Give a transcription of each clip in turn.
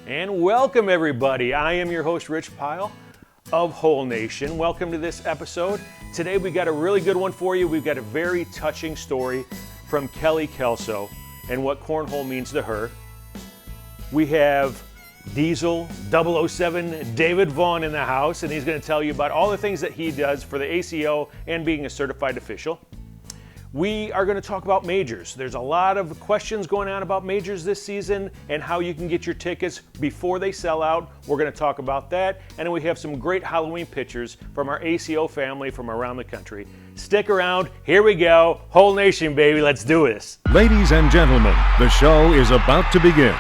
And welcome everybody. I am your host, Rich Pyle of Whole Nation. Welcome to this episode. Today we got a really good one for you. We've got a very touching story from Kelly Kelso and what cornhole means to her. We have Diesel 007 David Vaughn in the house, and he's going to tell you about all the things that he does for the ACO and being a certified official. We are going to talk about majors. There's a lot of questions going on about majors this season and how you can get your tickets before they sell out. We're going to talk about that. And then we have some great Halloween pictures from our ACO family from around the country. Stick around. Here we go. Whole Nation, baby. Let's do this. Ladies and gentlemen, the show is about to begin.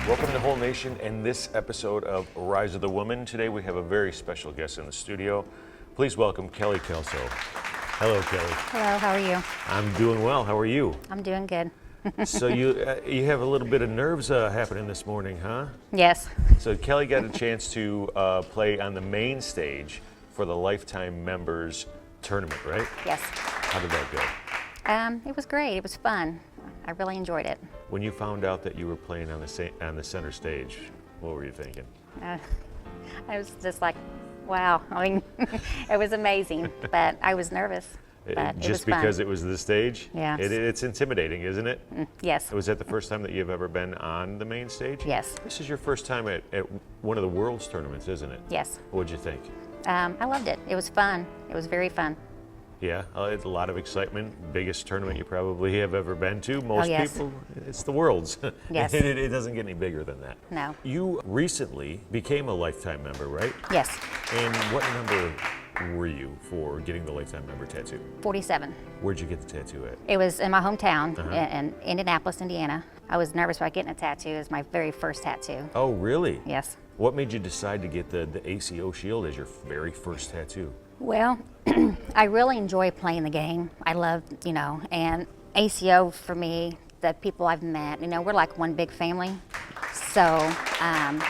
Welcome to Whole Nation and this episode of Rise of the Woman. Today we have a very special guest in the studio. Please welcome Kelly Kelso. Hello, Kelly. Hello, how are you? I'm doing well. How are you? I'm doing good. So you have a little bit of nerves happening this morning, huh? Yes. So Kelly got a chance to play on the main stage for the Lifetime Members Tournament, right? Yes. How did that go? It was great. It was fun. I really enjoyed it. When you found out that you were playing on the center stage, what were you thinking? I was just like, wow. I mean, it was amazing, but I was nervous. But Just because it was the stage? Yeah. It's intimidating, isn't it? Yes. Was that the first time that you've ever been on the main stage? Yes. This is your first time at one of the world's tournaments, isn't it? Yes. What'd you think? I loved it. It was fun. It was very fun. Yeah, it's a lot of excitement. Biggest tournament you probably have ever been to. Most people, it's the world's. Yes. It doesn't get any bigger than that. No. You recently became a Lifetime member, right? Yes. And what number were you for getting the Lifetime member tattoo? 47. Where'd you get the tattoo at? It was in my hometown in Indianapolis, Indiana. I was nervous about getting a tattoo. It was my very first tattoo. Oh, really? Yes. What made you decide to get the ACO shield as your very first tattoo? Well, I really enjoy playing the game. I love, and ACO for me, the people I've met, we're like one big family. So and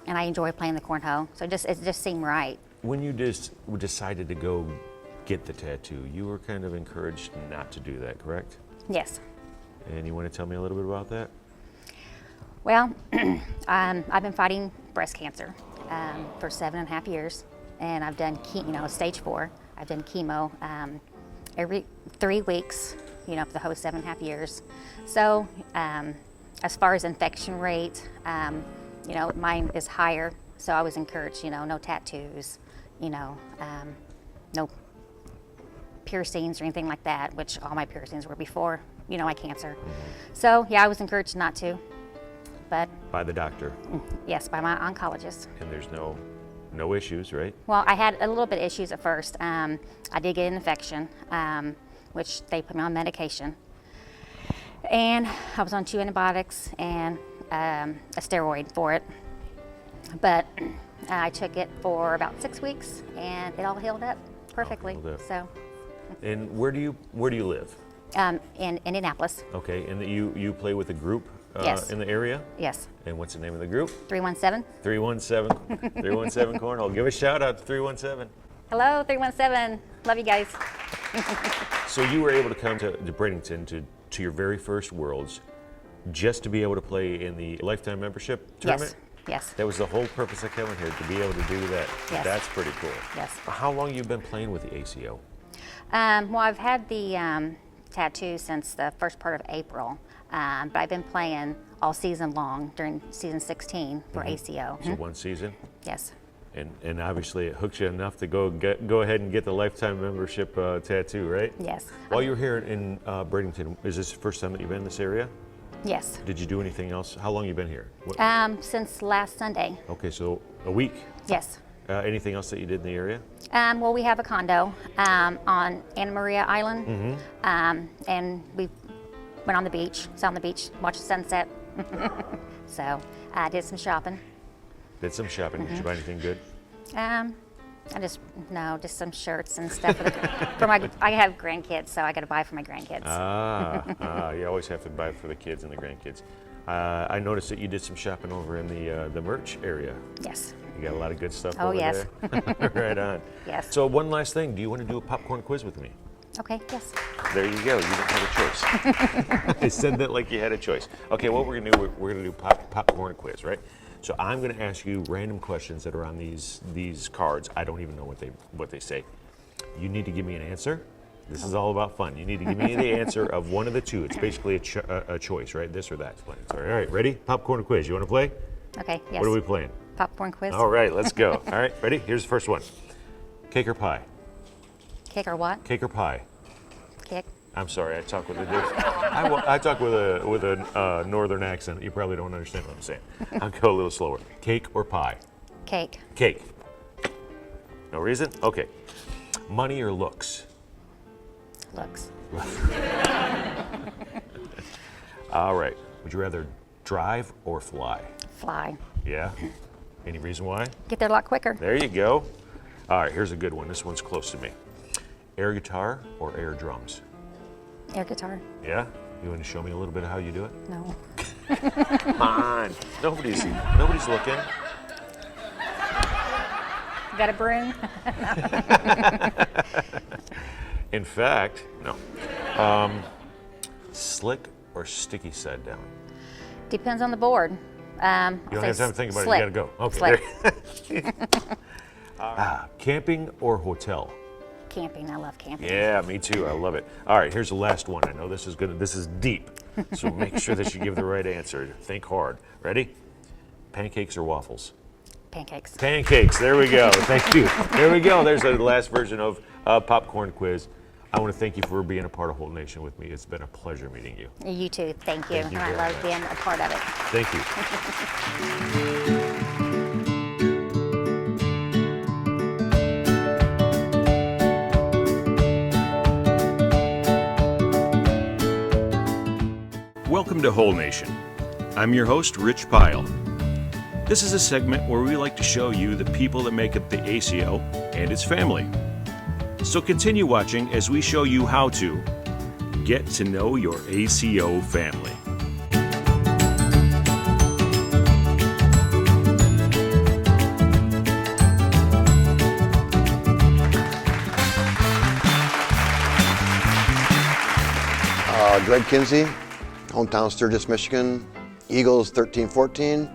I enjoy playing the cornhole. So it just seemed right. When you just decided to go get the tattoo, you were kind of encouraged not to do that, correct? Yes. And you want to tell me a little bit about that? Well, I've been fighting breast cancer for 7.5 years. And I've done stage 4. I've done chemo every 3 weeks, for the whole 7.5 years. So as far as infection rate, mine is higher. So I was encouraged, no tattoos, no piercings or anything like that, which all my piercings were before, my cancer. So yeah, I was encouraged not to, but. By the doctor? Yes, by my oncologist. And there's no issues, right? Well, I had a little bit of issues at first. I did get an infection, which they put me on medication. And I was on 2 antibiotics and a steroid for it. But I took it for about 6 weeks and it all healed up perfectly. So. And where do you live? In Indianapolis. Okay, and you play with a group Yes. in the area? Yes. And what's the name of the group? 317. 317 Cornhole. Give a shout out to 317. Hello, 317. Love you guys. So you were able to come to Bradenton to your very first Worlds just to be able to play in the Lifetime Membership Tournament? Yes. That was the whole purpose of coming here, to be able to do that. Yes. That's pretty cool. Yes. How long have you been playing with the ACO? Well, I've had the tattoo since the first part of April. But I've been playing all season long during season 16 for ACO. So one season? Yes. And obviously it hooked you enough to go ahead and get the Lifetime Membership tattoo, right? Yes. While you're here in Bradenton, is this the first time that you've been in this area? Yes. Did you do anything else? How long have you been here? Since last Sunday. Okay, so a week. Yes. Anything else that you did in the area? Well, we have a condo on Anna Maria Island, and we went on the beach, sat on the beach, watched the sunset. So I did some shopping. Did some shopping. Did you buy anything good? Just some shirts and stuff I have grandkids, so I got to buy for my grandkids. You always have to buy for the kids and the grandkids. I noticed that you did some shopping over in the merch area. Yes. You got a lot of good stuff Oh, over yes. there. Right on. Yes. So one last thing, do you want to do a popcorn quiz with me? Okay, yes. There you go. You don't have a choice. I said that like you had a choice. Okay, what we're gonna do? We're gonna do popcorn quiz, right? So I'm gonna ask you random questions that are on these cards. I don't even know what they say. You need to give me an answer. This is all about fun. You need to give me the answer of one of the two. It's basically a choice, right? This or that. All right, ready? Popcorn quiz. You want to play? Okay. Yes. What are we playing? Popcorn quiz. All right, let's go. All right, ready? Here's the first one. Cake or pie? Cake or what? Cake or pie? Cake. I'm sorry, I talk with I talk with a northern accent. You probably don't understand what I'm saying. I'll go a little slower. Cake or pie? Cake. Cake. No reason? Okay. Money or looks? Looks. All right. Would you rather drive or fly? Fly. Yeah? Any reason why? Get there a lot quicker. There you go. All right, here's a good one. This one's close to me. Air guitar or air drums? Air guitar. Yeah? You want to show me a little bit of how you do it? No. Come on. Nobody's looking. Got a broom? In fact, no. Slick or sticky side down? Depends on the board. You don't have time to think about slick. it. You gotta go. Okay. Slick. Camping or hotel? Camping. I love camping. Yeah, me too. I love it. All right, here's the last one. I know this is deep. So make sure that you give the right answer. Think hard. Ready? Pancakes or waffles? Pancakes. Pancakes. There we go. Thank you. There we go. There's the last version of Popcorn Quiz. I want to thank you for being a part of Whole Nation with me. It's been a pleasure meeting you. You too. Thank you. Thank you And I very love much. being a part of it. Thank you. Welcome to Whole Nation. I'm your host, Rich Pyle. This is a segment where we like to show you the people that make up the ACO and its family. So continue watching as we show you how to get to know your ACO family. Greg Kinsey, hometown Sturgis, Michigan. Eagles 13-14.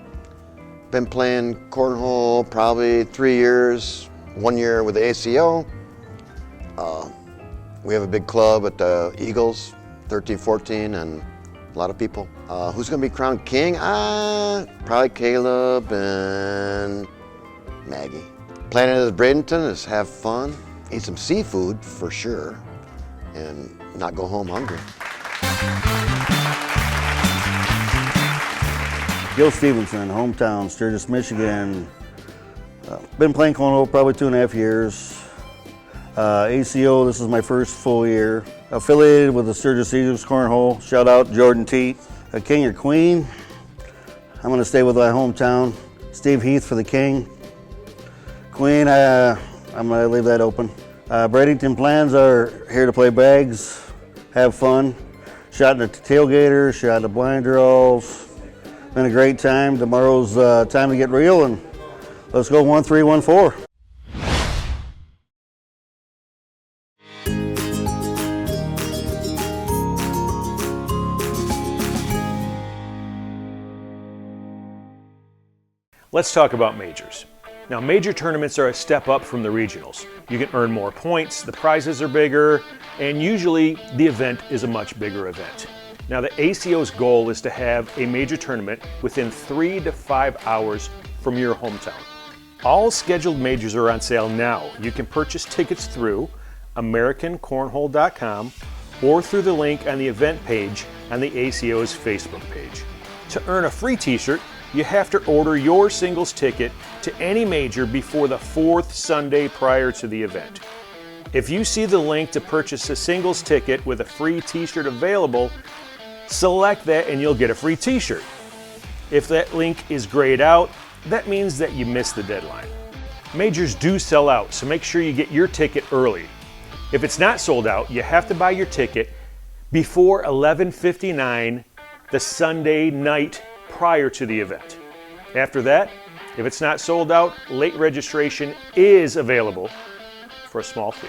Been playing cornhole probably 3 years, 1 year with the ACO. We have a big club at the Eagles, 13-14, and a lot of people. Who's gonna be crowned king? Probably Caleb and Maggie. Planet of Bradenton is have fun, eat some seafood for sure, and not go home hungry. Gil Stephenson, hometown, Sturgis, Michigan. Been playing cornhole probably 2.5 years. ACO, this is my first full year. Affiliated with the Sturgis Eagles Cornhole. Shout out Jordan T. A king or queen? I'm gonna stay with my hometown. Steve Heath for the king. Queen, I'm gonna leave that open. Bradenton plans are here to play bags, have fun. Shot at the tailgater, shot at the blind draws. Been a great time. Tomorrow's time to get real, and let's go 1-3-1-4. Let's talk about majors. Now, major tournaments are a step up from the regionals. You can earn more points, the prizes are bigger, and usually the event is a much bigger event. Now, the ACO's goal is to have a major tournament within 3 to 5 hours from your hometown. All scheduled majors are on sale now. You can purchase tickets through AmericanCornhole.com or through the link on the event page on the ACO's Facebook page. To earn a free t-shirt, you have to order your singles ticket to any major before the 4th Sunday prior to the event. If you see the link to purchase a singles ticket with a free t-shirt available, select that and you'll get a free t-shirt. If that link is grayed out, that means that you missed the deadline. Majors do sell out, so make sure you get your ticket early. If it's not sold out, you have to buy your ticket before 11:59 the Sunday night prior to the event. After that, if it's not sold out, late registration is available for a small fee.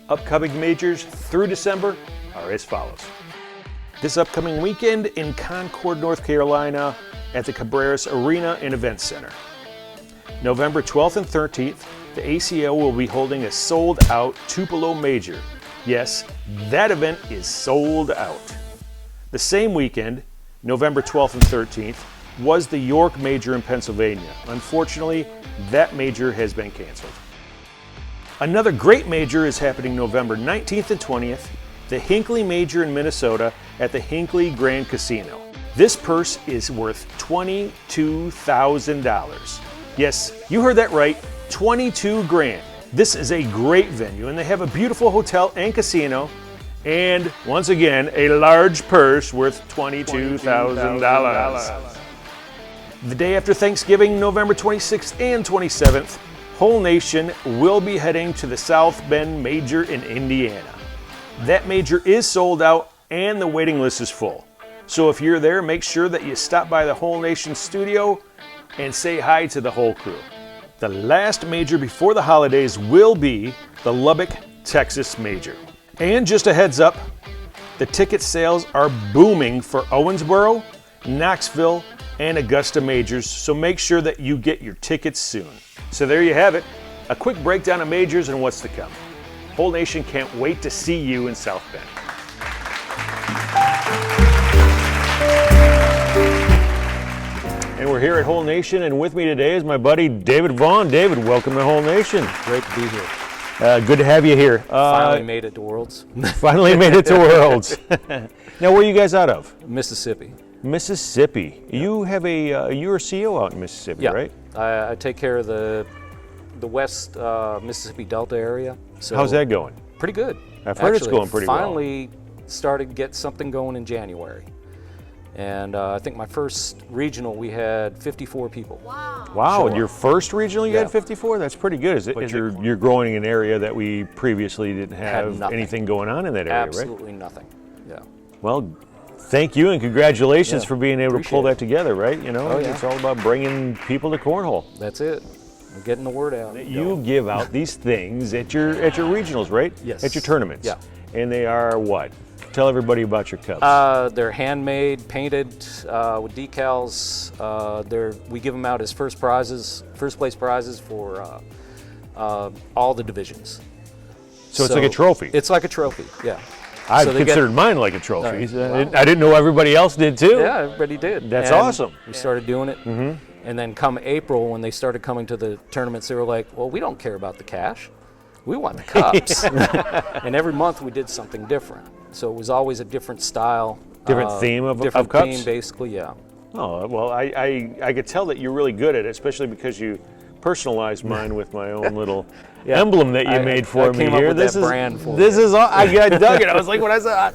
Upcoming majors through December are as follows. This upcoming weekend in Concord, North Carolina at the Cabreras Arena and Events Center. November 12th and 13th, the ACO will be holding a sold-out Tupelo Major. Yes, that event is sold out. The same weekend, November 12th and 13th, was the York Major in Pennsylvania. Unfortunately, that major has been canceled. Another great major is happening November 19th and 20th, the Hinckley Major in Minnesota at the Hinckley Grand Casino. This purse is worth $22,000. Yes, you heard that right, 22 grand. This is a great venue and they have a beautiful hotel and casino and once again, a large purse worth $22,000. The day after Thanksgiving, November 26th and 27th, Whole Nation will be heading to the South Bend Major in Indiana. That major is sold out and the waiting list is full. So if you're there, make sure that you stop by the Whole Nation studio and say hi to the whole crew. The last major before the holidays will be the Lubbock, Texas Major. And just a heads up, the ticket sales are booming for Owensboro, Knoxville, and Augusta majors, so make sure that you get your tickets soon. So there you have it, a quick breakdown of majors and what's to come. Whole Nation can't wait to see you in South Bend. And we're here at Whole Nation, and with me today is my buddy David Vaughn. David, welcome to Whole Nation. Great to be here. Good to have you here. Finally made it to Worlds. Finally made it to Worlds. Now, where are you guys out of? Mississippi. Mississippi. Yeah. You have you're a CO out in Mississippi, yeah. right? I take care of the West Mississippi Delta area. So how's that going? Pretty good. I've heard it's going pretty well. Finally started to get something going in January. And I think my first regional, we had 54 people. Wow, and your first regional you had 54? That's pretty good. Is you're growing in an area that we previously didn't have anything going on in that area, Absolutely nothing, yeah. Well, thank you and congratulations for being able to pull that together, right? You know, it's all about bringing people to cornhole. That's it. We're getting the word out. You give out these things at your regionals, right? Yes. At your tournaments. Yeah. And they are what? Tell everybody about your cups. They're handmade, painted with decals. We give them out as first place prizes for all the divisions. So it's like a trophy. It's like a trophy, yeah. I considered mine like a trophy. Wow. I didn't know everybody else did too. Yeah, everybody did. That's awesome. We started doing it, and then come April when they started coming to the tournaments, they were like, "Well, we don't care about the cash, we want the cups." And every month we did something different. So it was always a different style. Different theme of different cups? Theme, basically, yeah. Oh, well, I could tell that you're really good at it, especially because you personalized mine with my own little emblem that you made for me here. This is brand for this is all, I dug it. I was like, when I saw,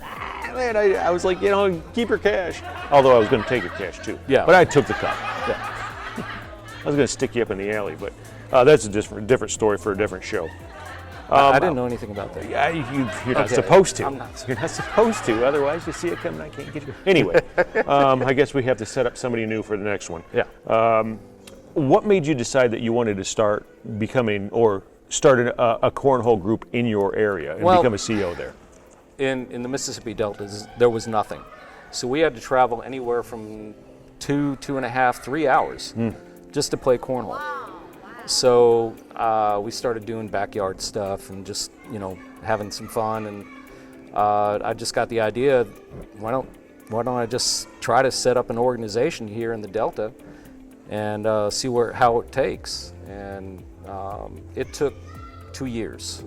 man, I was like, you know, keep your cash. Although I was going to take your cash too. Yeah. But I took the cup. Yeah. I was going to stick you up in the alley, but that's a different story for a different show. I didn't know anything about that. Yeah, you're not supposed to. I'm not. You're not supposed to. Otherwise, you see it coming, I can't get you. Anyway, I guess we have to set up somebody new for the next one. Yeah. What made you decide that you wanted to start becoming or start a cornhole group in your area and become a CEO there? In the Mississippi Delta, there was nothing. So we had to travel anywhere from 2.5, 3 hours just to play cornhole. So we started doing backyard stuff and just, you know, having some fun. And I just got the idea, why don't I just try to set up an organization here in the Delta and see how it takes. And it took 2 years.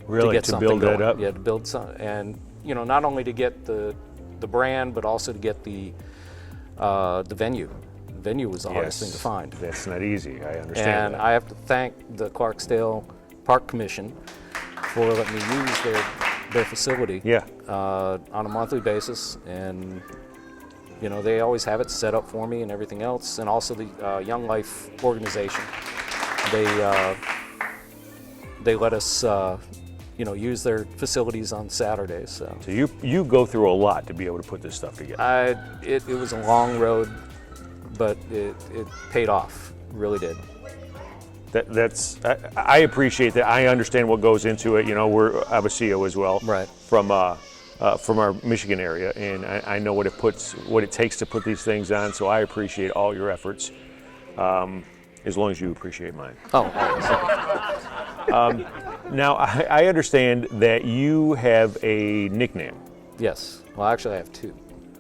Really, to build that up? Yeah, to build some, and you know, not only to get the brand, but also to get the venue. The venue was the hardest thing to find. That's not easy. I understand. And that. I have to thank the Clarksdale Park Commission for letting me use their facility on a monthly basis, and You know, they always have it set up for me and everything else, and also the Young Life organization. They let us, use their facilities on Saturdays. So you go through a lot to be able to put this stuff together. It was a long road, but it paid off. It really did. I appreciate that. I understand what goes into it. You know, I'm a CO as well, right? From our Michigan area, and I know what it takes to put these things on. So I appreciate all your efforts, as long as you appreciate mine. Oh. Now I understand that you have a nickname. Yes. Well, actually, I have two.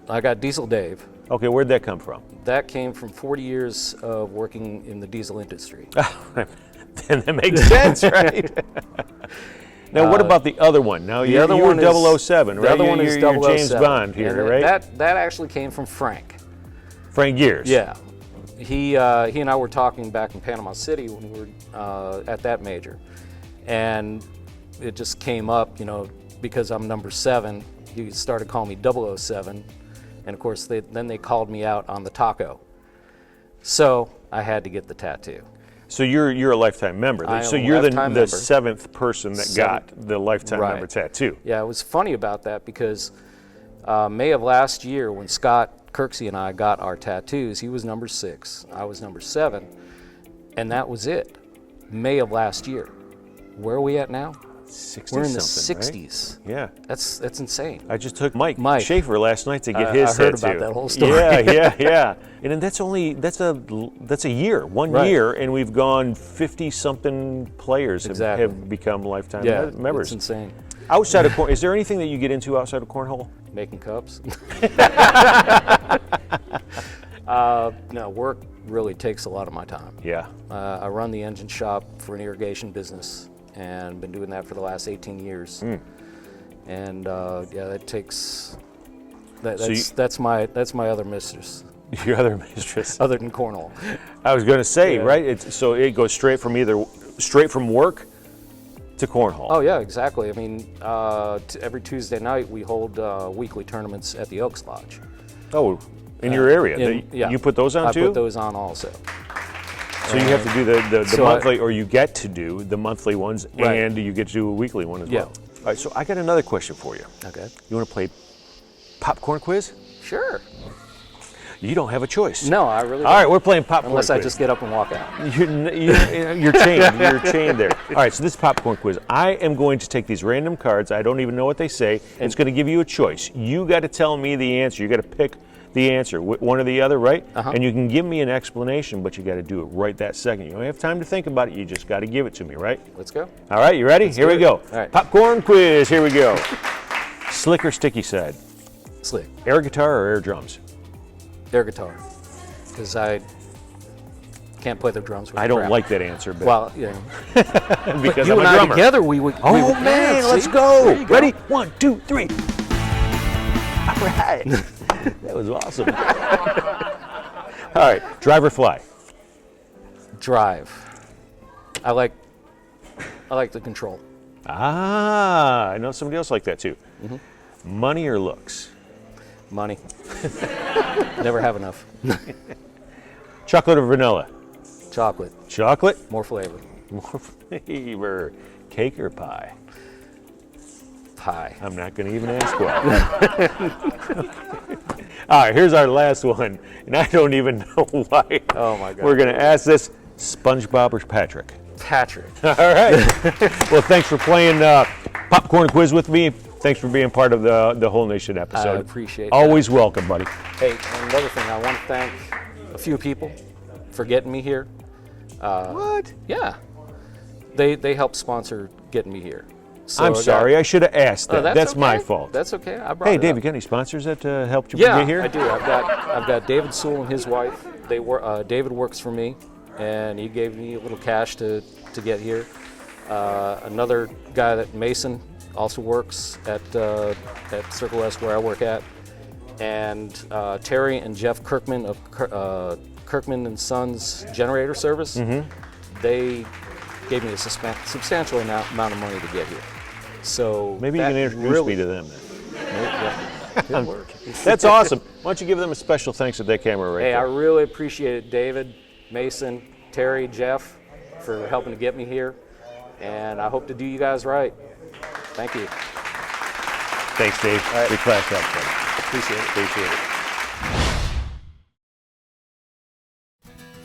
I got Diesel Dave. Okay, where'd that come from? That came from 40 years of working in the diesel industry. Then that makes sense, right? Now, what about the other one? Now, you were 007, right? The other one is 007. You're James Bond here, and right? That actually came from Frank. Frank Gears. Yeah. He and I were talking back in Panama City when we were at that major. And it just came up, because I'm number 7, he started calling me 007. And of course, then they called me out on the taco. So I had to get the tattoo. So you're a lifetime member. So you're the 7th person that got the lifetime member tattoo. Yeah, it was funny about that because May of last year when Scott Kirksey and I got our tattoos, he was number 6, I was number 7, and that was it. May of last year. Where are we at now? 60 We're in the something, 60s. Right? Yeah. That's insane. I just took Mike Schaefer last night to get his I heard tattoo. about that whole story. Yeah. And then that's a year, one year, and we've gone 50-something players have become lifetime members. It's insane. Outside of is there anything that you get into outside of cornhole? Making cups. No, work really takes a lot of my time. Yeah. I run the engine shop for an irrigation business and been doing that for the last 18 years. And that takes that's my other mistress. Your other mistress. Other than cornhole. I was going to say, right? So it goes straight from work to cornhole. Oh yeah, exactly. I mean, every Tuesday night we hold weekly tournaments at the Elks Lodge. Oh, in your area? You put those on too? I put those on also. So you have to do the monthly, or you get to do the monthly ones, and you get to do a weekly one as well. All right, so I got another question for you. Okay. You want to play popcorn quiz? Sure. You don't have a choice. No, I really don't. All right, we're playing popcorn Unless quiz. I just get up and walk out. You're chained. You're chained there. All right, so this is popcorn quiz. I am going to take these random cards. I don't even know what they say. It's going to give you a choice. You got to tell me the answer. You got to pick the answer, one or the other, right? And you can give me an explanation, but you got to do it right that second. You don't have time to think about it. You just got to give it to me, right? Let's go. All right, you ready? Here we go. All right. Popcorn quiz. Here we go. Slick or sticky side? Slick. Air guitar or air drums? Air guitar. Because I can't play the drums with I don't like that answer, but well, because you I'm and a I drummer. together, we would. Man, let's go. Ready? 1, 2, 3. All right. That was awesome. All right, drive or fly? Drive. I like the control. I know somebody else like that too. Money or looks? Money. Never have enough. Chocolate or vanilla? Chocolate. Chocolate? More flavor. More flavor. Cake or pie? Pie. I'm not going to even ask why. All right, here's our last one, and I don't even know why. Oh my God. We're going to ask this: SpongeBob or Patrick? Patrick. All right. Well, thanks for playing popcorn quiz with me. Thanks for being part of the Whole Nation episode. I appreciate it. Always welcome, buddy. Hey, and another thing, I want to thank a few people for getting me here. What? Yeah. They helped sponsor getting me here. So I'm sorry, I should have asked that. That's okay. my fault. That's okay. I brought Hey, it Dave, up. you got any sponsors that helped you Yeah, get here? I do. I've got David Sewell and his wife. David works for me, and he gave me a little cash to get here. Another guy, Mason, also works at Circle S where I work at, and Terry and Jeff Kirkman of Kirkman and Sons Generator Service. They gave me a substantial amount of money to get here. So Maybe you can introduce me to them then. Good work. That's awesome. Why don't you give them a special thanks with that camera right Hey, there? I really appreciate it, David, Mason, Terry, Jeff, for helping to get me here. And I hope to do you guys right. Thank you. Thanks, Dave. All right. We clapped up, buddy. Appreciate it. Appreciate it.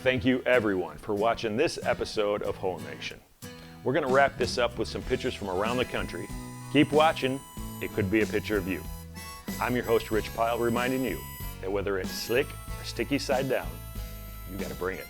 Thank you, everyone, for watching this episode of Hole Nation. We're going to wrap this up with some pictures from around the country. Keep watching. It could be a picture of you. I'm your host, Rich Pyle, reminding you that whether it's slick or sticky side down, you got to bring it.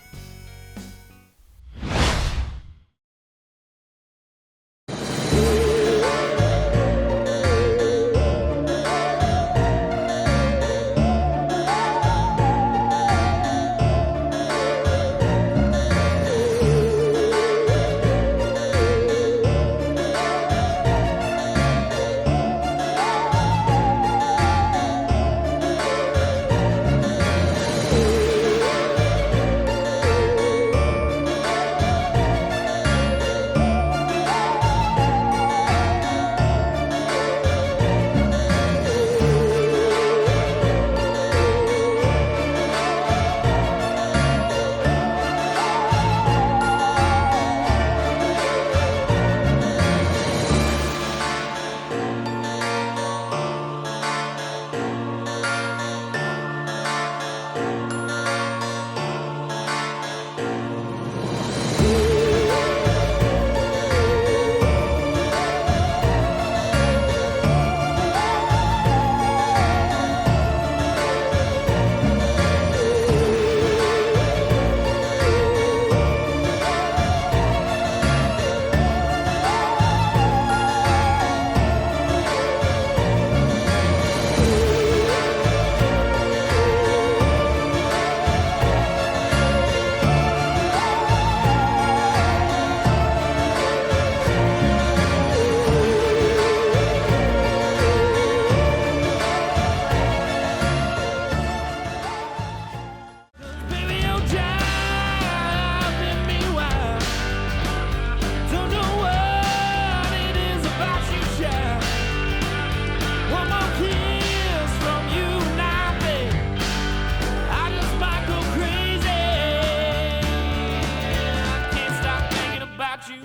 You